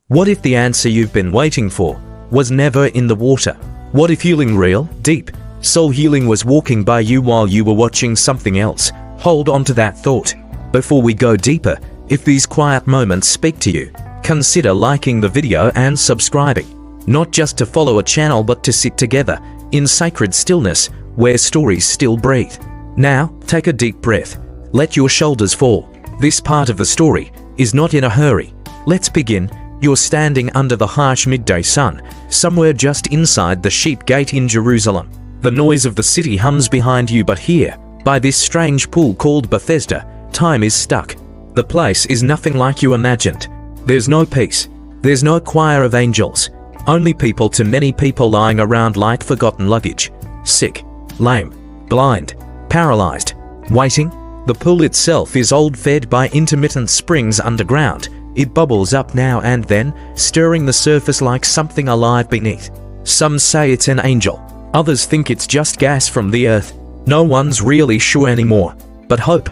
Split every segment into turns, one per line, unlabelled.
What if the answer you've been waiting for was never in the water? What if healing, real, deep, soul healing, was walking by you while you were watching something else? Hold on to that thought. Before we go deeper, if these quiet moments speak to you, consider liking the video and subscribing. Not just to follow a channel, but to sit together in sacred stillness where stories still breathe. Now, take a deep breath. Let your shoulders fall. This part of the story is not in a hurry. Let's begin. You're standing under the harsh midday sun, somewhere just inside the sheep gate in Jerusalem. The noise of the city hums behind you, but here, by this strange pool called Bethesda, time is stuck. The place is nothing like you imagined. There's no peace. There's no choir of angels. Only people, too many people lying around like forgotten luggage. Sick, lame, blind, paralyzed, waiting. The pool itself is old, fed by intermittent springs underground. It bubbles up now and then, stirring the surface like something alive beneath. Some say it's an angel. Others think it's just gas from the earth. No one's really sure anymore. But hope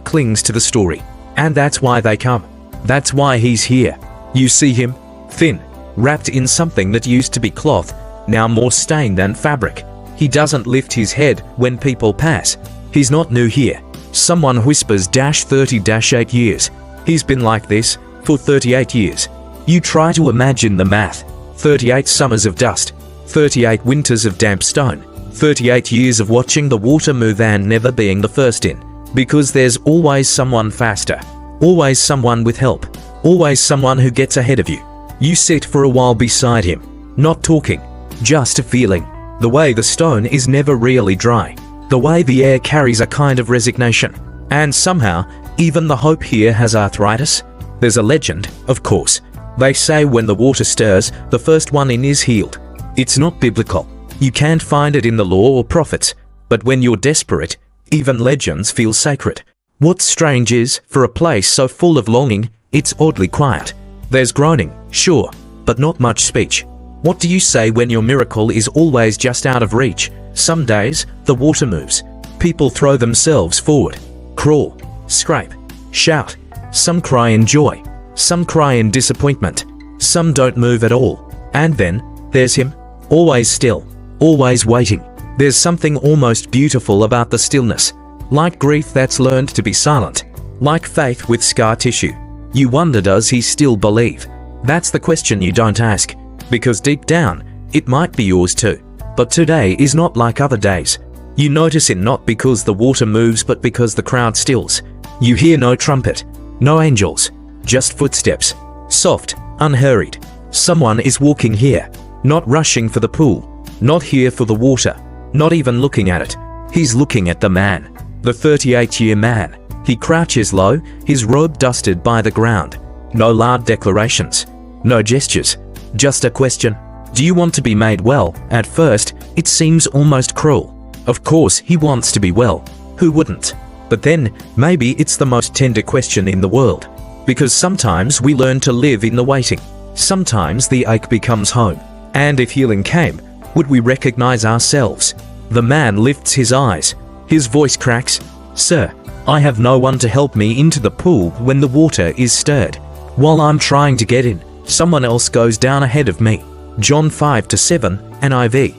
clings to the story. And that's why they come. That's why he's here. You see him, thin, wrapped in something that used to be cloth, now more stained than fabric. He doesn't lift his head when people pass. He's not new here. Someone whispers -30-8 years. He's been like this for 38 years. You try to imagine the math. 38 summers of dust, 38 winters of damp stone, 38 years of watching the water move and never being the first in. Because there's always someone faster, always someone with help, always someone who gets ahead of you. You sit for a while beside him, not talking, just feeling. The way the stone is never really dry. The way the air carries a kind of resignation. And somehow, even the hope here has arthritis. There's a legend, of course. They say when the water stirs, the first one in is healed. It's not biblical. You can't find it in the law or prophets. But when you're desperate, even legends feel sacred. What's strange is, for a place so full of longing, it's oddly quiet. There's groaning, sure, but not much speech. What do you say when your miracle is always just out of reach? Some days, the water moves. People throw themselves forward, crawl, scrape, shout. Some cry in joy. Some cry in disappointment. Some don't move at all. And then, there's him, always still, always waiting. There's something almost beautiful about the stillness. Like grief that's learned to be silent. Like faith with scar tissue. You wonder, does he still believe? That's the question you don't ask. Because deep down, it might be yours too. But today is not like other days. You notice it not because the water moves, but because the crowd stills. You hear no trumpet, no angels, just footsteps. Soft, unhurried. Someone is walking here, not rushing for the pool, not here for the water, not even looking at it. He's looking at the man, the 38-year man. He crouches low, his robe dusted by the ground. No loud declarations, no gestures, just a question. Do you want to be made well? At first, it seems almost cruel. Of course, he wants to be well. Who wouldn't? But then, maybe it's the most tender question in the world. Because sometimes we learn to live in the waiting. Sometimes the ache becomes home. And if healing came, would we recognize ourselves? The man lifts his eyes. His voice cracks. Sir, I have no one to help me into the pool when the water is stirred. While I'm trying to get in, someone else goes down ahead of me. John 5-7, NIV.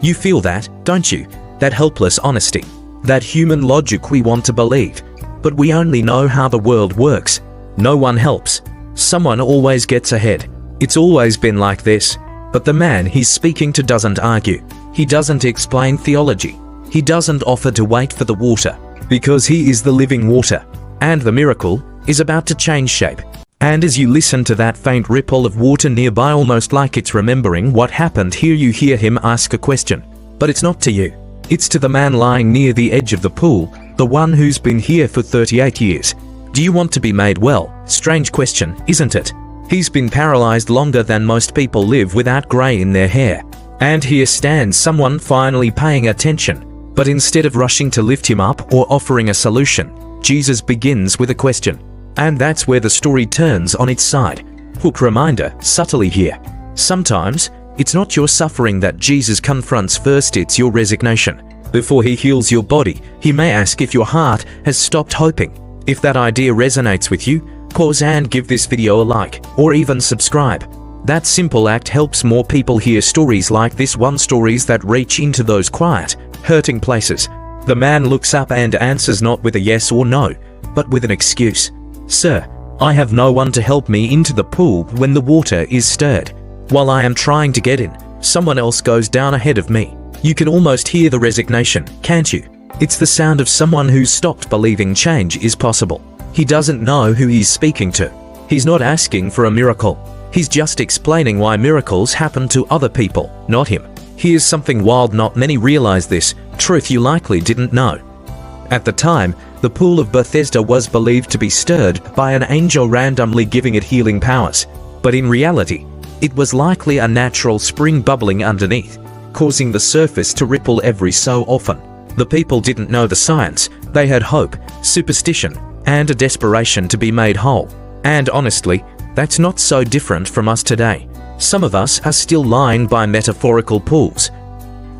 You feel that, don't you? That helpless honesty. That human logic we want to believe. But we only know how the world works. No one helps. Someone always gets ahead. It's always been like this. But the man he's speaking to doesn't argue. He doesn't explain theology. He doesn't offer to wait for the water. Because he is the living water. And the miracle is about to change shape. And as you listen to that faint ripple of water nearby, almost like it's remembering what happened here, you hear him ask a question. But it's not to you. It's to the man lying near the edge of the pool, the one who's been here for 38 years. Do you want to be made well? Strange question, isn't it? He's been paralyzed longer than most people live without grey in their hair. And here stands someone finally paying attention. But instead of rushing to lift him up or offering a solution, Jesus begins with a question. And that's where the story turns on its side. Hook reminder, subtly here. Sometimes, it's not your suffering that Jesus confronts first, it's your resignation. Before he heals your body, he may ask if your heart has stopped hoping. If that idea resonates with you, pause and give this video a like, or even subscribe. That simple act helps more people hear stories like this one, stories that reach into those quiet, hurting places. The man looks up and answers not with a yes or no, but with an excuse. "Sir, I have no one to help me into the pool when the water is stirred. While I am trying to get in, someone else goes down ahead of me." You can almost hear the resignation, can't you? It's the sound of someone who's stopped believing change is possible. He doesn't know who he's speaking to. He's not asking for a miracle. He's just explaining why miracles happen to other people, not him. Here's something wild: not many realize this truth you likely didn't know. At the time, the pool of Bethesda was believed to be stirred by an angel randomly giving it healing powers. But in reality, it was likely a natural spring bubbling underneath, causing the surface to ripple every so often. The people didn't know the science. They had hope, superstition, and a desperation to be made whole. And honestly, that's not so different from us today. Some of us are still lying by metaphorical pools,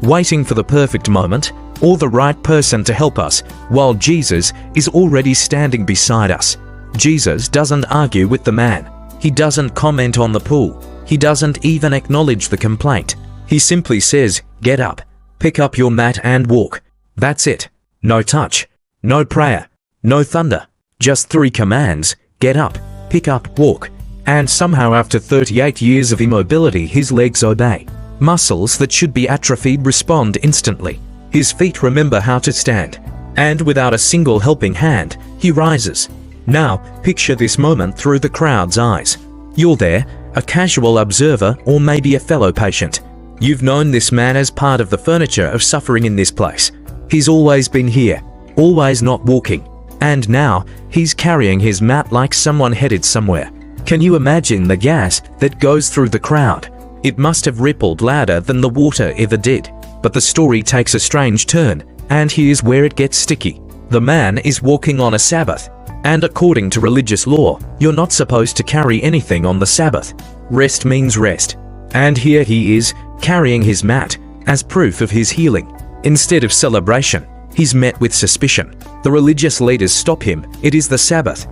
waiting for the perfect moment or the right person to help us, while Jesus is already standing beside us. Jesus doesn't argue with the man. He doesn't comment on the pool. He doesn't even acknowledge the complaint. He simply says, "Get up, pick up your mat and walk." That's it. No touch, no prayer, no thunder. Just 3 commands: get up, pick up, walk. And somehow after 38 years of immobility, his legs obey. Muscles that should be atrophied respond instantly. His feet remember how to stand. And without a single helping hand, he rises. Now, picture this moment through the crowd's eyes. You're there, a casual observer or maybe a fellow patient. You've known this man as part of the furniture of suffering in this place. He's always been here, always not walking. And now, he's carrying his mat like someone headed somewhere. Can you imagine the gasp that goes through the crowd? It must have rippled louder than the water ever did. But the story takes a strange turn, and here's where it gets sticky. The man is walking on a Sabbath. And according to religious law, you're not supposed to carry anything on the Sabbath. Rest means rest. And here he is, carrying his mat, as proof of his healing. Instead of celebration, he's met with suspicion. The religious leaders stop him. It is the Sabbath.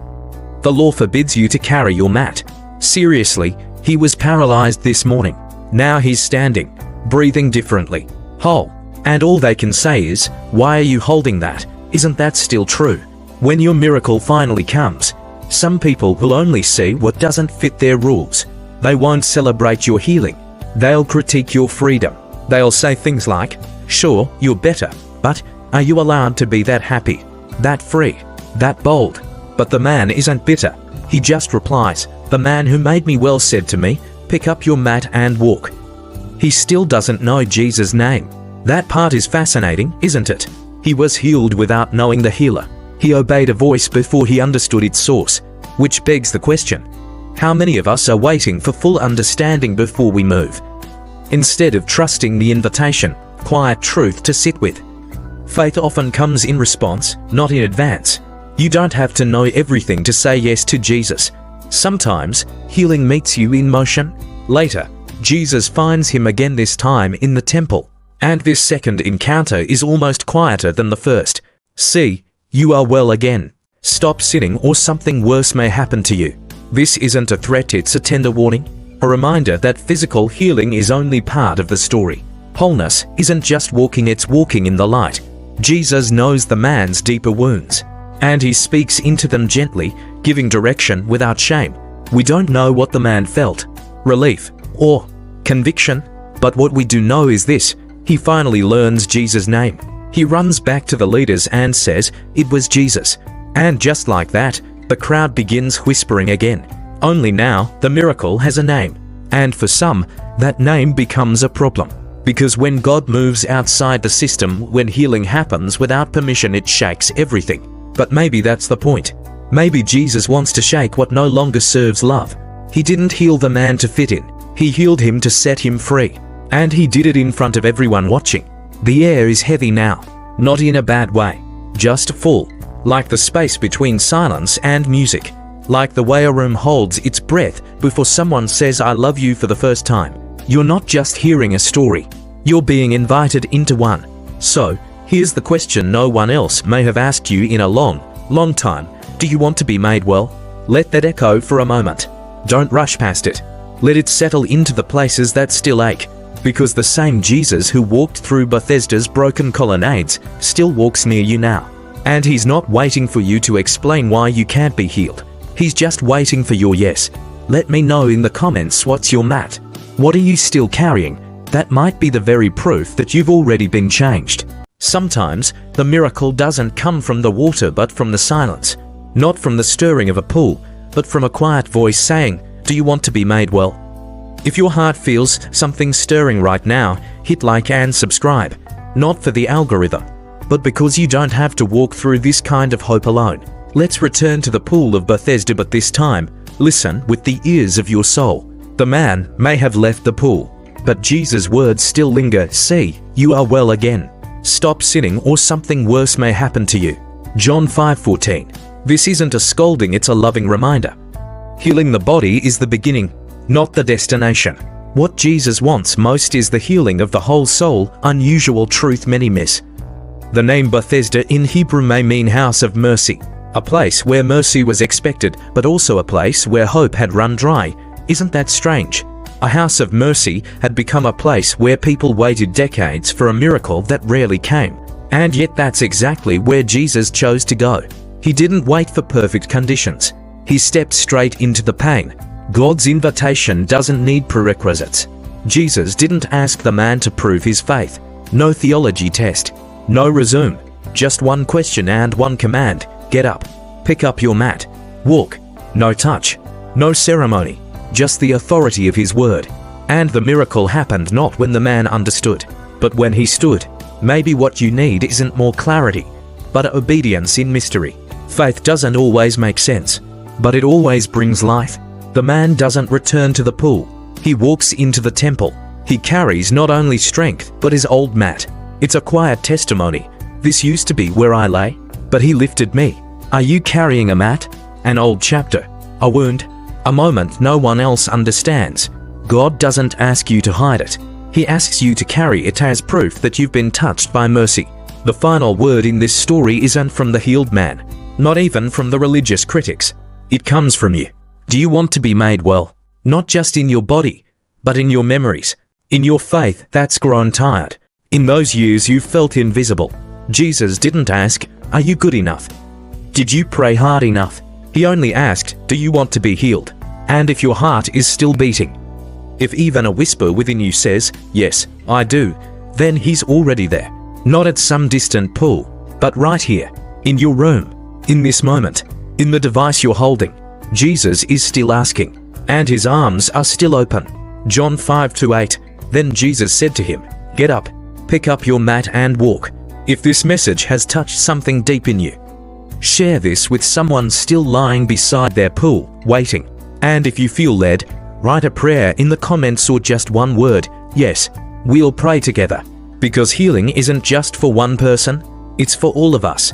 The law forbids you to carry your mat. Seriously, he was paralyzed this morning. Now he's standing, breathing differently, whole. And all they can say is, "Why are you holding that? Isn't that still true?" When your miracle finally comes, some people will only see what doesn't fit their rules. They won't celebrate your healing. They'll critique your freedom. They'll say things like, "Sure, you're better, but are you allowed to be that happy, that free, that bold?" But the man isn't bitter. He just replies, "The man who made me well said to me, 'Pick up your mat and walk.'" He still doesn't know Jesus' name. That part is fascinating, isn't it? He was healed without knowing the healer. He obeyed a voice before he understood its source, which begs the question, how many of us are waiting for full understanding before we move, instead of trusting the invitation, quiet truth to sit with? Faith often comes in response, not in advance. You don't have to know everything to say yes to Jesus. Sometimes, healing meets you in motion. Later, Jesus finds him again, this time in the temple. And this second encounter is almost quieter than the first. "See, you are well again. Stop sitting or something worse may happen to you." This isn't a threat, it's a tender warning. A reminder that physical healing is only part of the story. Wholeness isn't just walking, it's walking in the light. Jesus knows the man's deeper wounds, and he speaks into them gently, giving direction without shame. We don't know what the man felt, relief or conviction, but what we do know is this: he finally learns Jesus' name. He runs back to the leaders and says, "It was Jesus." And just like that, the crowd begins whispering again. Only now, the miracle has a name. And for some, that name becomes a problem. Because when God moves outside the system, when healing happens without permission, it shakes everything. But maybe that's the point. Maybe Jesus wants to shake what no longer serves love. He didn't heal the man to fit in. He healed him to set him free. And he did it in front of everyone watching. The air is heavy now. Not in a bad way. Just full. Like the space between silence and music. Like the way a room holds its breath before someone says "I love you" for the first time. You're not just hearing a story. You're being invited into one. So, here's the question no one else may have asked you in a long, long time. Do you want to be made well? Let that echo for a moment. Don't rush past it. Let it settle into the places that still ache, because the same Jesus who walked through Bethesda's broken colonnades still walks near you now. And he's not waiting for you to explain why you can't be healed. He's just waiting for your yes. Let me know in the comments what's your mat. What are you still carrying? That might be the very proof that you've already been changed. Sometimes, the miracle doesn't come from the water but from the silence. Not from the stirring of a pool, but from a quiet voice saying, "Do you want to be made well?" If your heart feels something stirring right now, hit like and subscribe. Not for the algorithm, but because you don't have to walk through this kind of hope alone. Let's return to the pool of Bethesda, but this time, listen with the ears of your soul. The man may have left the pool, but Jesus' words still linger. "See, you are well again. Stop sinning or something worse may happen to you." John 5:14. This isn't a scolding, it's a loving reminder. Healing the body is the beginning, not the destination. What Jesus wants most is the healing of the whole soul, unusual truth many miss. The name Bethesda in Hebrew may mean house of mercy, a place where mercy was expected, but also a place where hope had run dry. Isn't that strange? A house of mercy had become a place where people waited decades for a miracle that rarely came. And yet that's exactly where Jesus chose to go. He didn't wait for perfect conditions. He stepped straight into the pain. God's invitation doesn't need prerequisites. Jesus didn't ask the man to prove his faith. No theology test. No resume. Just one question and one command. Get up. Pick up your mat. Walk. No touch. No ceremony. Just the authority of his word. And the miracle happened not when the man understood, but when he stood. Maybe what you need isn't more clarity, but obedience in mystery. Faith doesn't always make sense, but it always brings life. The man doesn't return to the pool. He walks into the temple. He carries not only strength, but his old mat. It's a quiet testimony. This used to be where I lay, but he lifted me. Are you carrying a mat? An old chapter? A wound? A moment no one else understands? God doesn't ask you to hide it. He asks you to carry it as proof that you've been touched by mercy. The final word in this story isn't from the healed man, not even from the religious critics. It comes from you. Do you want to be made well? Not just in your body, but in your memories, in your faith that's grown tired, in those years you felt invisible. Jesus didn't ask, "Are you good enough? Did you pray hard enough?" He only asked, "Do you want to be healed?" And if your heart is still beating, if even a whisper within you says, "Yes, I do," then he's already there. Not at some distant pool, but right here, in your room, in this moment, in the device you're holding. Jesus is still asking, and his arms are still open. John 5:8. Then Jesus said to him, "Get up, pick up your mat and walk." If this message has touched something deep in you, share this with someone still lying beside their pool, waiting. And if you feel led, write a prayer in the comments or just one word, "Yes." We'll pray together. Because healing isn't just for one person, it's for all of us.